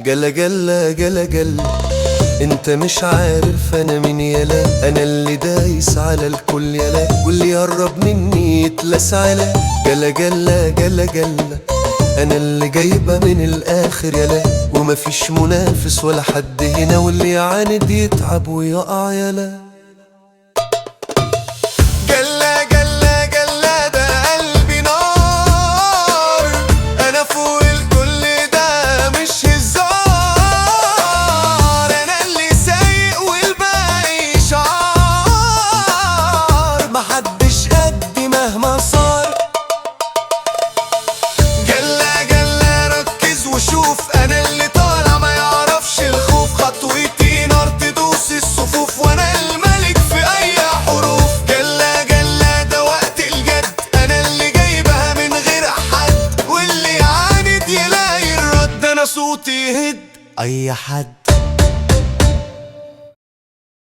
جلا جلا جلا جلا، انت مش عارف انا مين يلا، انا اللي دايس على الكل يلا، واللي يقرب مني يتلسع يلا. جلا جلا جلا جلا، انا اللي جايبه من الاخر يلا، ومفيش منافس ولا حد هنا، واللي يعاند يتعب ويقع يلا. جلا جلا جلا ده قلبي نار، انا فوق الكل ده مش هزار، انا اللي سايق والباقي شعار، محدش قدي مهما صار. جلا جلا ركز وشوف، انا اللي طالع ما يعرفش الخوف، خطوتي نار تدوس الصفوف، وانا الملك في اي حروف. جلا جلا ده وقت الجد، انا اللي جايبها من غير حد، واللي يعاند يلاقي الرد، انا صوتي يهد اي حد.